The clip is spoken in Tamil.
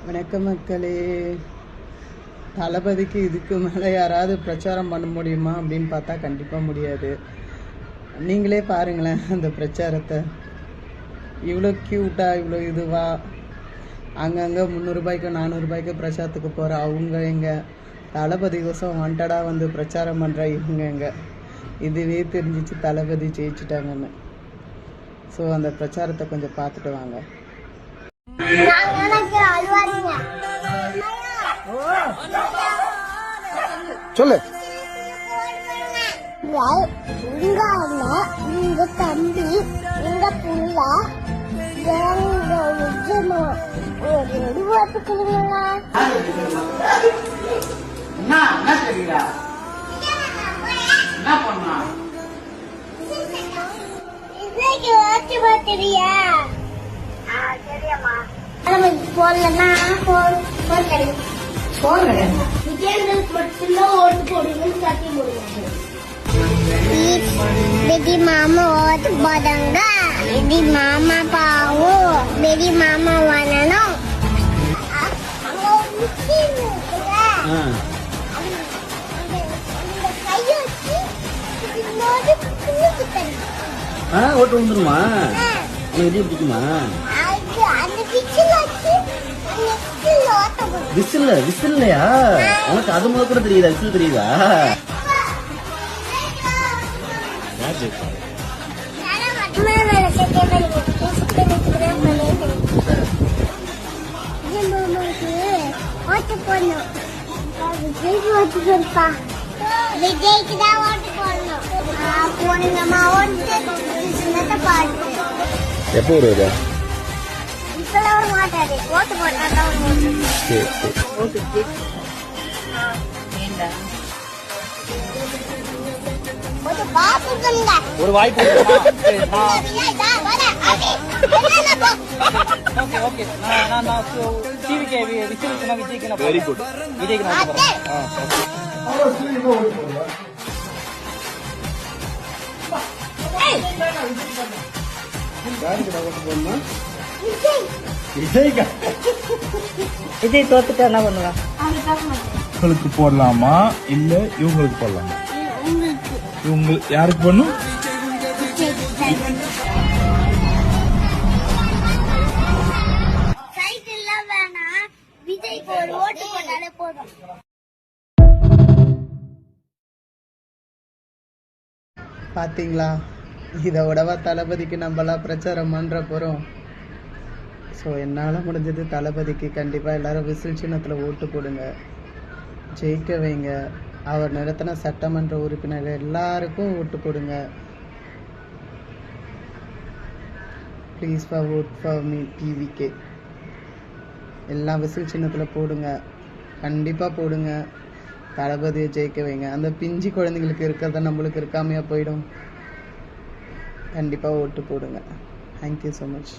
வணக்கம் மக்களே. தளபதிக்கு இதுக்கு மேலே யாராவது பிரச்சாரம் பண்ண முடியுமா அப்படின்னு பார்த்தா கண்டிப்பாக முடியாது. நீங்களே பாருங்களேன் அந்த பிரச்சாரத்தை. இவ்வளோ க்யூட்டாக இவ்வளோ இதுவாக அங்கங்கே 300 ரூபாய்க்கு 400 ரூபாய்க்கு பிரச்சாரத்துக்கு போகிற அவங்க எங்கே, தளபதி கோசம் வாண்டடாக வந்து பிரச்சாரம் பண்ணுற இவங்க எங்கே. இதுவே தெரிஞ்சிச்சு தளபதி ஜெயிச்சிட்டாங்கன்னு. ஸோ அந்த பிரச்சாரத்தை கொஞ்சம் பார்த்துட்டு வாங்க. சொல்லு. உங்க தம்பி உங்க புள்ள ஒரு வாட்டுக்குறீங்களா? போடலன்னா बेटी मामा और बदंगा बेटी मामा पाओ बेटी मामा वाला नो ஓட்டு வந்துருமா? எது பிடிக்குமா? விசில்லையா? உனக்கு அது முதல் கூட தெரியுதா? விசில் தெரியுதா? விஜய்க்கு தான் ஓட்டு போடணும். போனீங்கம்மா ஓட்டு பாட்டு எப்போ வருது? இப்பெல்லாம் வர மாட்டாரு. ஓட்டு போட்டா ஒரு வாய்ப்பு. Very good. விஜய்க்கு விஜய் தோத்துட்டா என்ன பண்ணுவா? இவங்களுக்கு போடலாமா இல்ல இவங்களுக்கு போடலாமா? இவங்க யாருக்கு பண்ணும்? விஜய்க்கு ஒரு ஓட்டு போட்டாலே போதும். பார்த்தீங்களா, இதோடவா தளபதிக்கு நம்மளாம் பிரச்சாரம் பண்ணுற போகிறோம். ஸோ என்னால் முடிஞ்சது தளபதிக்கு கண்டிப்பாக எல்லோரும் விசில் சின்னத்தில் ஓட்டு போடுங்க, ஜெயிக்க வைங்க. அவர் நடத்தின சட்டமன்ற உறுப்பினர்கள் எல்லாருக்கும் ஓட்டு போடுங்க. Please vote for me TVK. எல்லாம் விசில் சின்னத்தில் போடுங்க, கண்டிப்பாக போடுங்க. தளபதியை ஜெயிக்க வைங்க. அந்த பிஞ்சு குழந்தைங்களுக்கு இருக்கிறத நம்மளுக்கு இருக்காமையாக போயிடும். கண்டிப்பாக ஓட்டு போடுங்க. Thank you so much.